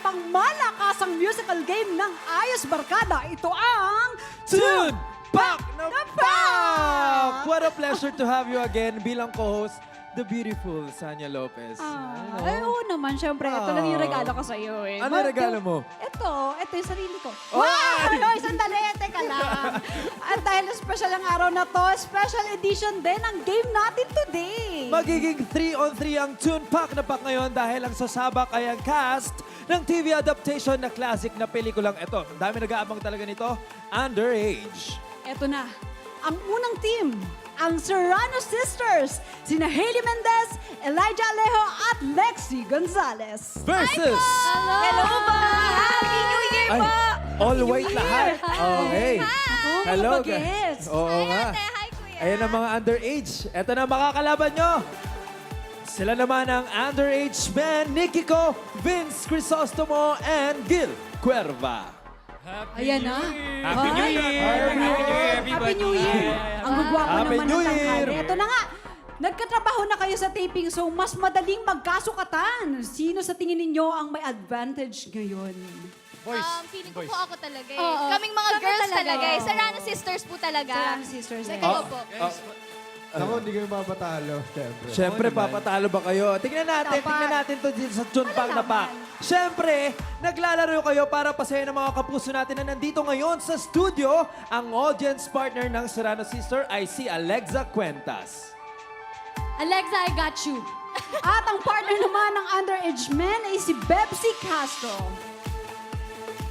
pangmalakasang musical game ng Ayos Barkada. Ito ang Tune Pak na na Pak! Pak! What a pleasure to have you again bilang co-host, the beautiful Sanya Lopez. Ay, oo naman, syempre. Ito lang yung regalo ko sa'yo eh. Ano yung regalo mo? Ito yung sarili ko. Oh! Wow! Ay, sandali, teka lang. At dahil special ang araw na to, special edition din ang game natin today. Magiging 3-on-3 ang Tune Pak na Pak ngayon dahil ang sasabak ay ang cast ng TV adaptation na classic na pelikulang ito. Ang dami nag-aabang talaga nito, Underage. Ito na, ang unang team, ang Serrano Sisters, sina Hailey Mendez, Elijah Alejo at Lexi Gonzalez. Versus... Hello po! Happy New Year Ay, po! all white lahat. Okay. Hello, mga bagets. Oo nga. Hi, Kuya. Ayan ang mga underage. Ito na makakalaban nyo. Sila naman ang underage men, Nikiko, Vince Crisostomo, and Gil Cuerva. Ayan na. Happy New Year! Happy New Year, everybody! Happy New Year! Ang gugwapo Happy naman New ng Year! tanghali. Ito na nga, nagkatrabaho na kayo sa taping so mas madaling magkasukatan. Sino sa tingin ninyo ang may advantage ngayon? Feeling ko po ako talaga eh. Oo. Kaming mga Kami girls talaga. talaga eh. Serrano Sisters po talaga. Serrano Sisters. Sa eh. kayo po. Ako, hindi kayo mapatalo, syempre. Siyempre, papatalo ba kayo? Tingnan natin to dito sa Tune Pak na Pak. Siyempre, naglalaro kayo para pasaya ng mga kapuso natin na nandito ngayon sa studio. Ang audience partner ng Serrano Sister ay si Alexa Cuentas. Alexa, I got you. At ang partner naman ng underage men ay si Bebsy Castro.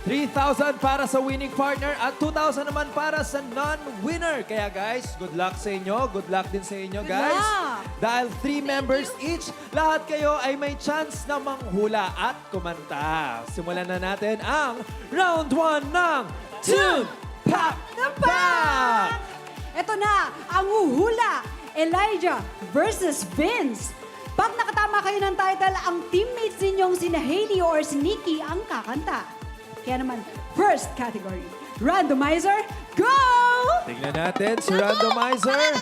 3,000 para sa winning partner at 2,000 naman para sa non-winner. Kaya guys, good luck sa inyo. Good luck din sa inyo, Good guys. luck. Dahil 3 members each, lahat kayo ay may chance na manghula at kumanta. Simulan na natin ang round 1 ng Tune Pak na Pak! Ito na, ang uhula, Elijah versus Vince. Pag nakatama kayo ng title, ang teammates ninyong sina Hailey or si Nikki ang kakanta. Kaya naman, first category, randomizer, go! Tingnan natin si randomizer.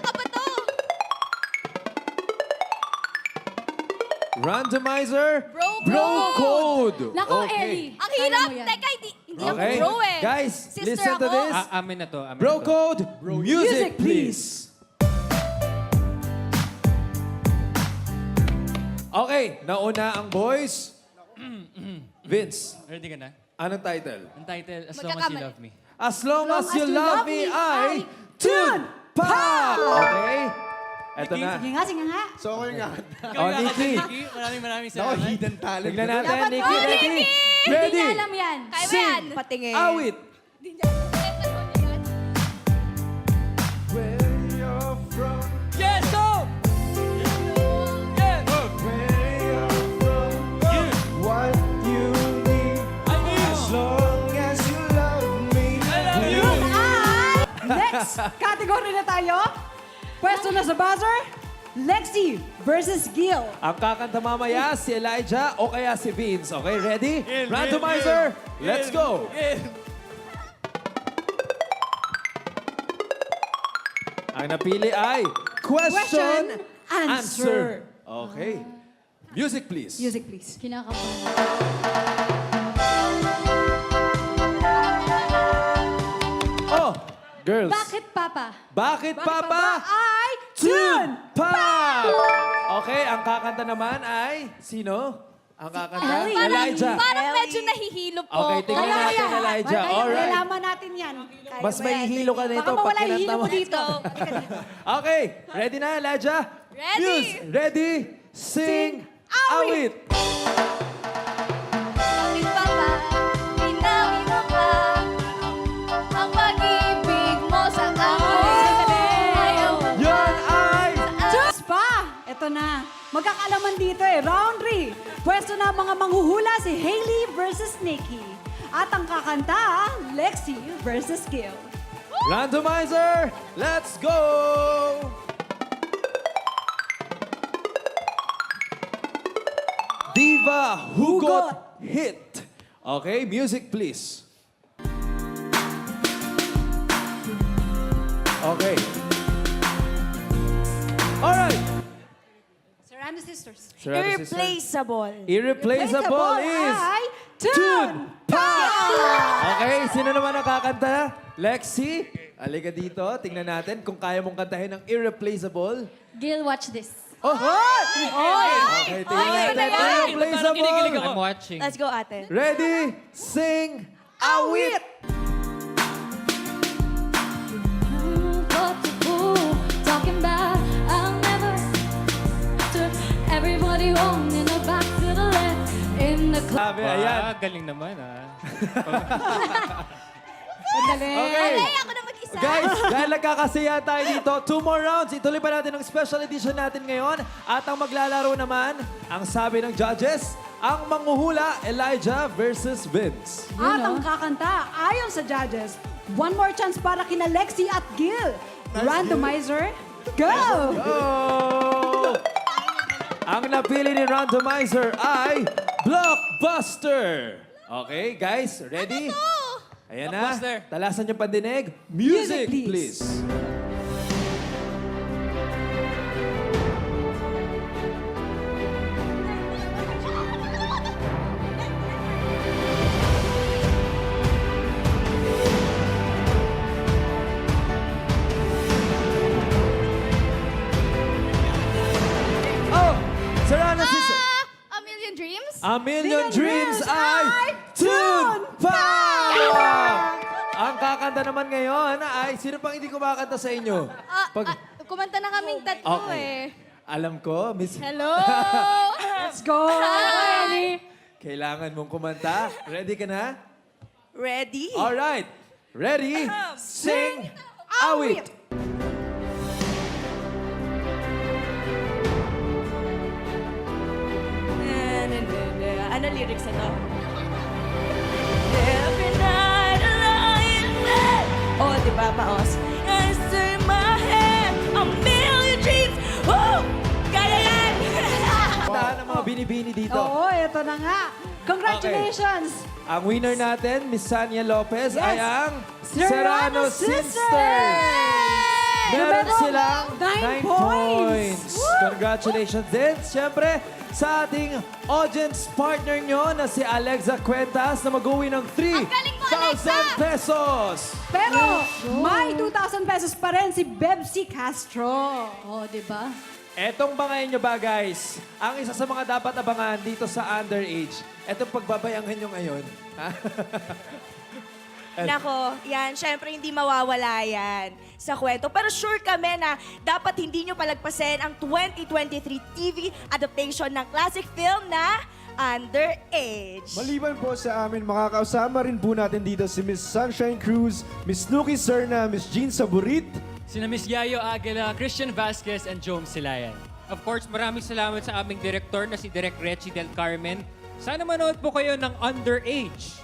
Randomizer. Bro code. Nako, Okay. Ellie. Ang hirap. Kaya mo yan. Teka, hindi ako Okay. bro eh. Guys, Sister listen to ako. this. Amin na to. Amin Bro na to. code, music Music, please. Okay, nauna ang boys. Vince, Ready ka na? anong title? Ang title, As Long As You Magkakamali. Love Me. As long as you love me, I Tune Pak! Okay? Eto na. Sige nga, sige nga. So, ako yung nga. Oh, Nikki. Maraming Ako, salamat. hidden talent. Tignan natin, Dapat Nikki. mo, Ready? Nikki! Ready? Hindi niya alam yan. Kaya mo Sing. yan. Patingin. Awit. Where you're from. Yes, go! Where you're from. What you need. I need As long as you love me. I love you! Yun ay... Next category na tayo. Pwesto na sa buzzer, Lexi versus Gil. Ang kakanta mamaya si Elijah o kaya si Vince. Okay, ready? Gil, Randomizer, Gil, let's Gil, go. Gil. Ang napili ay question, Question, answer. Okay. Music please. Music, please. Oh, girls. Bakit, Papa? Bakit, Papa? ay Tune Pak! Okay, ang kakanta naman ay sino? Ang kakanta? Ellie. Elijah. Parang medyo nahihilo po. Okay, tingnan Kaya natin, yan. Elijah. Kaya Alright. nalaman natin yan. Mas may hilo ka nito Baka pag mawala yung kinanta hilo mo. mo dito. Okay, ready na, Elijah? Ready. Muse, ready, sing, awit. Bakit pa ba? Pinawi mo pa ang pag-ibig mo sa akin. Ayaw mo Yan ay... Diyos pa! Ito na. Magkakaalaman dito eh. Round 3. Pwesto na mga manghuhula si Hailey versus Nikki. At ang kakanta, Lexi versus Gil. Randomizer, let's go! Diva Hugot Hit. Okay, music please. Okay. Alright. Serrano Sisters. Serrano Sisters. Irreplaceable. Irreplaceable is ay Tune Pak! Okay, sino naman ang kakanta? Lexi, alika dito. Tingnan natin kung kaya mong kantahin ng Irreplaceable. Gil, watch this. Oh! Okay, tingnan natin. Parang kinikilig Irreplaceable. ako. I'm watching. Let's go, ate. Ready, sing, awit! What the fool talking about? I'll never turn everybody on in the back to the left in the club. Sabi, ayan. Galing naman Sandali. Okay. Ako na mag-isa. Guys, dahil nagkakasiyahan tayo dito, 2 more rounds. Ituloy pa natin ang special edition natin ngayon. At ang maglalaro naman, ang sabi ng judges, ang manghuhula, Elijah versus Vince. At ang kakanta, ayon sa judges, one more chance para kina Lexi at Gil. Randomizer, go! Oh! Ang napili ni randomizer ay Blockbuster. Okay, guys, ready? Ayan na. Blockbuster. Talasan yung pandinig. Music, Music, please. please. Oh! Sarana Sister. A Million Dreams? A Million Dreams Dreams ay ay Tune Pak! Ang kakanta naman ngayon ay, sino pang hindi kumakanta sa inyo? Kumanta na kaming tatlo Okay. Alam ko, Miss... Hello! Let's go! Ready? Kailangan mong kumanta. Ready ka na? Ready? Alright. Ready? Sing, awit! Ano lyrics na to? Every night alone, oh, di ba, paos? I turn my head, a million dreams, oh, kaya yan! Tahan ang mga binibini dito. Oo, eto na nga. Congratulations! Ang winner natin, Miss Sania Lopez, Yes. ay ang Serrano Sisters! Meron Numero silang 9 9 points. points. Congratulations din. Siyempre, sa ating audience partner nyo na si Alexa Cuentas na mag-uwi ng galing mo, Alexa! 3,000 pesos. Pero may 2,000 pesos pa rin si Bebsi Castro. Oh, di ba? Etong bangayan nyo ba, guys? Ang isa sa mga dapat abangan dito sa underage, etong pagbabayangan nyo ngayon. Ha? Nako, yan, syempre hindi mawawala yan sa kwento. Pero sure kami na dapat hindi nyo palagpasin ang 2023 TV adaptation ng classic film na Underage. Maliban po sa amin, makakausama rin po natin dito si Miss Sunshine Cruz, Miss Nuki Serna, Miss Jean Saburit. Sina Miss Yayo Aguila, Christian Vasquez, and Jome Silayan. Of course, maraming salamat sa aming director na si Direk Reggie Del Carmen. Sana manood po kayo ng Underage.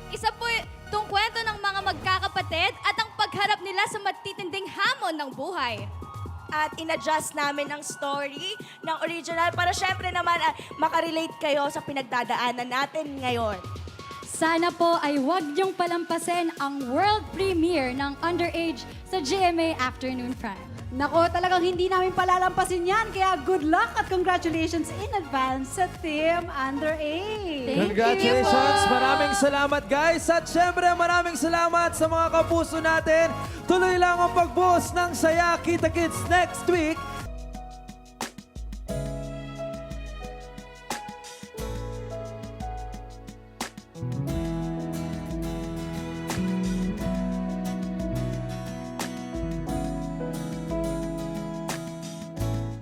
Isa po itong kwento ng mga magkakapatid at ang pagharap nila sa matitinding hamon ng buhay. At in-adjust namin ang story ng original para syempre naman makarelate kayo sa pinagdadaanan natin ngayon. Sana po ay huwag niyong palampasin ang world premiere ng Underage sa GMA Afternoon Prime. Nako, talagang hindi namin palalampasin yan. Kaya good luck at congratulations in advance sa Team Underage. Thank Congratulations! you po. Maraming salamat, guys! At syempre, maraming salamat sa mga kapuso natin. Tuloy lang ang pagbuhos ng saya. Kita-kits next week